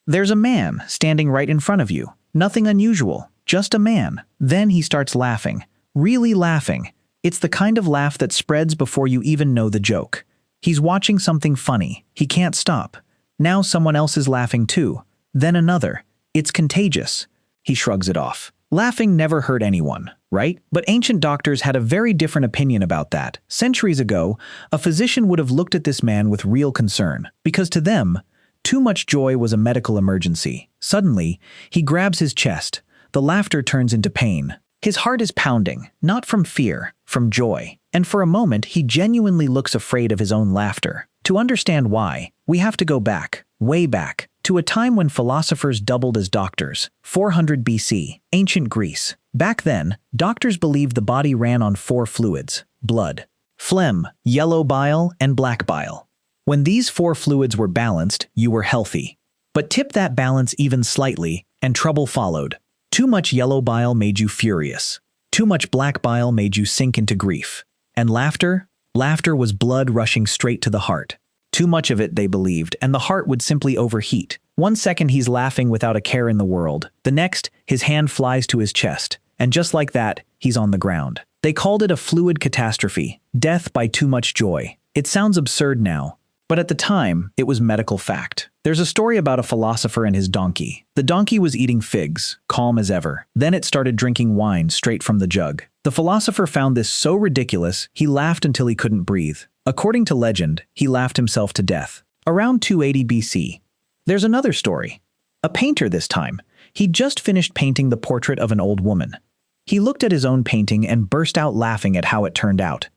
There's a man standing right in front of you. Nothing unusual, just a man. Then he starts laughing. Really laughing. It's the kind of laugh that spreads before you even know the joke. He's watching something funny. He can't stop. Now someone else is laughing too. Then another. It's contagious. He shrugs it off. Laughing never hurt anyone, right? But ancient doctors had a very different opinion about that. Centuries ago, a physician would have looked at this man with real concern, because to them, too much joy was a medical emergency. Suddenly, he grabs his chest. The laughter turns into pain. His heart is pounding, not from fear, from joy. And for a moment, he genuinely looks afraid of his own laughter. To understand why, we have to go back, way back, to a time when philosophers doubled as doctors, 400 BC, ancient Greece. Back then, doctors believed the body ran on 4 fluids: blood, phlegm, yellow bile, and black bile. When these 4 fluids were balanced, you were healthy. But tip that balance even slightly, and trouble followed. Too much yellow bile made you furious. Too much black bile made you sink into grief. And laughter? Laughter was blood rushing straight to the heart. Too much of it, they believed, and the heart would simply overheat. One second he's laughing without a care in the world. The next, his hand flies to his chest. And just like that, he's on the ground. They called it a fluid catastrophe, death by too much joy. It sounds absurd now, but at the time, it was medical fact. There's a story about a philosopher and his donkey. The donkey was eating figs, calm as ever. Then it started drinking wine straight from the jug. The philosopher found this so ridiculous, he laughed until he couldn't breathe. According to legend, he laughed himself to death. Around 280 BC. There's another story. A painter this time. He'd just finished painting the portrait of an old woman. He looked at his own painting and burst out laughing at how it turned out.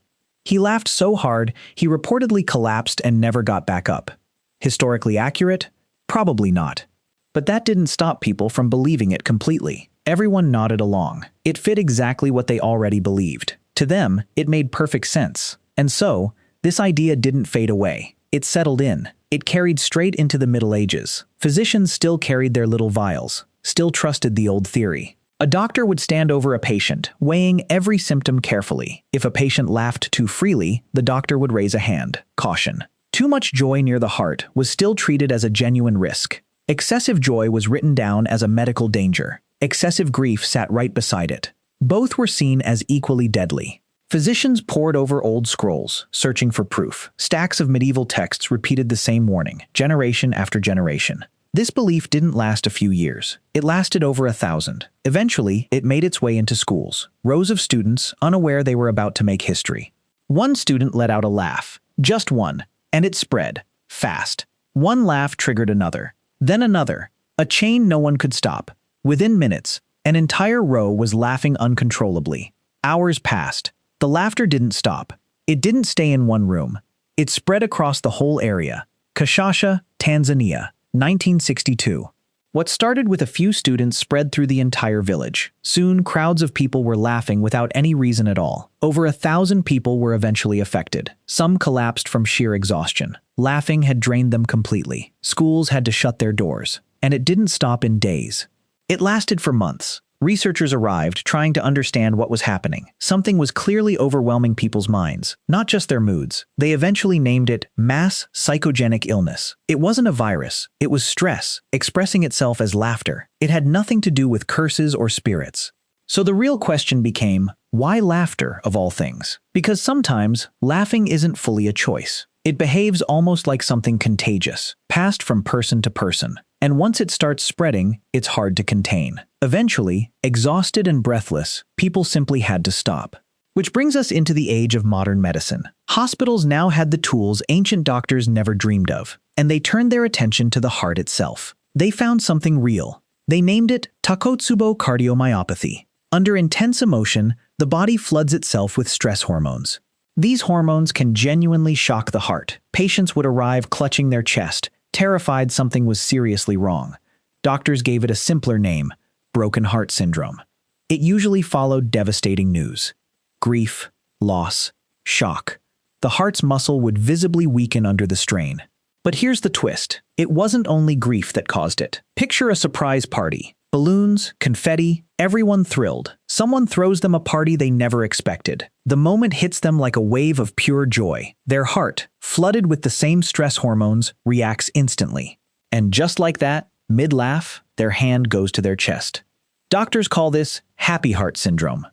He laughed so hard, he reportedly collapsed and never got back up. Historically accurate? Probably not. But that didn't stop people from believing it completely. Everyone nodded along. It fit exactly what they already believed. To them, it made perfect sense. And so, this idea didn't fade away. It settled in. It carried straight into the Middle Ages. Physicians still carried their little vials, still trusted the old theory. A doctor would stand over a patient, weighing every symptom carefully. If a patient laughed too freely, the doctor would raise a hand. Caution. Too much joy near the heart was still treated as a genuine risk. Excessive joy was written down as a medical danger. Excessive grief sat right beside it. Both were seen as equally deadly. Physicians pored over old scrolls, searching for proof. Stacks of medieval texts repeated the same warning, generation after generation. This belief didn't last a few years. It lasted over 1,000. Eventually, it made its way into schools. Rows of students, unaware they were about to make history. One student let out a laugh. Just one. And it spread. Fast. One laugh triggered another. Then another. A chain no one could stop. Within minutes, an entire row was laughing uncontrollably. Hours passed. The laughter didn't stop. It didn't stay in one room. It spread across the whole area. Kashasha, Tanzania, 1962. What started with a few students spread through the entire village. Soon, crowds of people were laughing without any reason at all. Over 1,000 people were eventually affected. Some collapsed from sheer exhaustion. Laughing had drained them completely. Schools had to shut their doors. And it didn't stop in days. It lasted for months. Researchers arrived trying to understand what was happening. Something was clearly overwhelming people's minds, not just their moods. They eventually named it mass psychogenic illness. It wasn't a virus. It was stress, expressing itself as laughter. It had nothing to do with curses or spirits. So the real question became, why laughter of all things? Because sometimes, laughing isn't fully a choice. It behaves almost like something contagious, passed from person to person. And once it starts spreading, it's hard to contain. Eventually, exhausted and breathless, people simply had to stop. Which brings us into the age of modern medicine. Hospitals now had the tools ancient doctors never dreamed of, and they turned their attention to the heart itself. They found something real. They named it Takotsubo cardiomyopathy. Under intense emotion, the body floods itself with stress hormones. These hormones can genuinely shock the heart. Patients would arrive clutching their chest, terrified something was seriously wrong. Doctors gave it a simpler name, broken heart syndrome. It usually followed devastating news. Grief, loss, shock. The heart's muscle would visibly weaken under the strain. But here's the twist. It wasn't only grief that caused it. Picture a surprise party. Balloons, confetti, everyone thrilled. Someone throws them a party they never expected. The moment hits them like a wave of pure joy. Their heart, flooded with the same stress hormones, reacts instantly. And just like that, Mid-laugh, their hand goes to their chest. Doctors call this happy heart syndrome.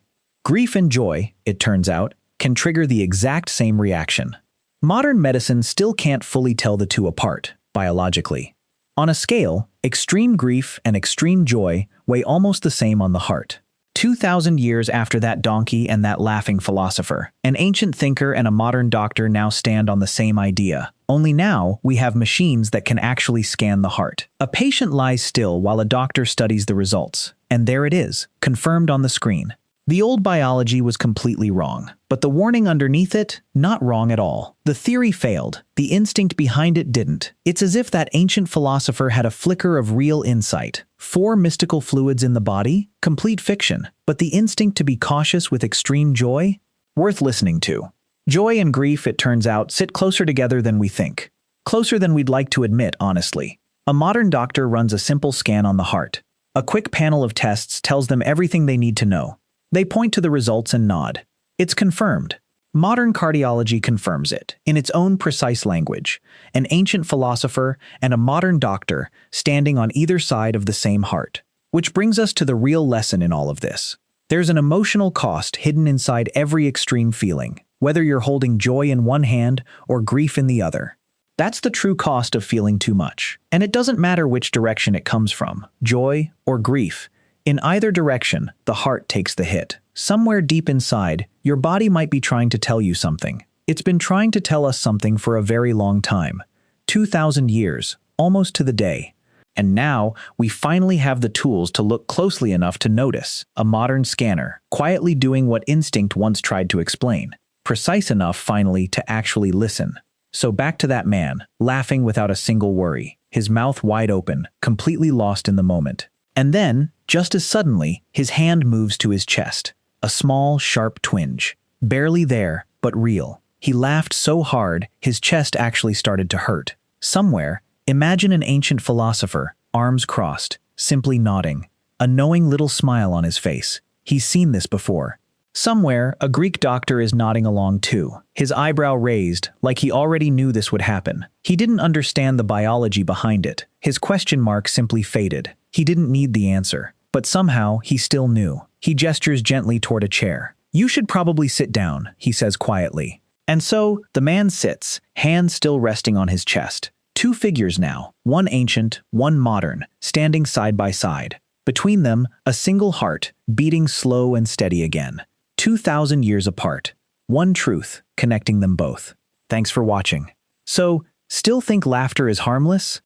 Grief and joy, it turns out, can trigger the exact same reaction. Modern medicine still can't fully tell the two apart, biologically. On a scale, extreme grief and extreme joy weigh almost the same on the heart. 2,000 years after that donkey and that laughing philosopher, an ancient thinker and a modern doctor now stand on the same idea. Only now, we have machines that can actually scan the heart. A patient lies still while a doctor studies the results. And there it is, confirmed on the screen. The old biology was completely wrong, but the warning underneath it, not wrong at all. The theory failed, the instinct behind it didn't. It's as if that ancient philosopher had a flicker of real insight. 4 mystical fluids in the body? Complete fiction. But the instinct to be cautious with extreme joy? Worth listening to. Joy and grief, it turns out, sit closer together than we think. Closer than we'd like to admit, honestly. A modern doctor runs a simple scan on the heart. A quick panel of tests tells them everything they need to know. They point to the results and nod. It's confirmed. Modern cardiology confirms it, in its own precise language. An ancient philosopher and a modern doctor standing on either side of the same heart. Which brings us to the real lesson in all of this. There's an emotional cost hidden inside every extreme feeling, whether you're holding joy in one hand or grief in the other. That's the true cost of feeling too much. And it doesn't matter which direction it comes from, joy or grief. In either direction, the heart takes the hit. Somewhere deep inside, your body might be trying to tell you something. It's been trying to tell us something for a very long time. 2,000 years, almost to the day. And now, we finally have the tools to look closely enough to notice a modern scanner, quietly doing what instinct once tried to explain. Precise enough, finally, to actually listen. So back to that man, laughing without a single worry, his mouth wide open, completely lost in the moment. And then, just as suddenly, his hand moves to his chest. A small, sharp twinge. Barely there, but real. He laughed so hard, his chest actually started to hurt. Somewhere, imagine an ancient philosopher, arms crossed, simply nodding. A knowing little smile on his face. He's seen this before. Somewhere, a Greek doctor is nodding along too, his eyebrow raised, like he already knew this would happen. He didn't understand the biology behind it. His question mark simply faded. He didn't need the answer. But somehow, he still knew. He gestures gently toward a chair. "You should probably sit down," he says quietly. And so, the man sits, hands still resting on his chest. 2 figures now, one ancient, one modern, standing side by side. Between them, a single heart, beating slow and steady again. 2,000 years apart. One truth, connecting them both. Thanks for watching. So, still think laughter is harmless?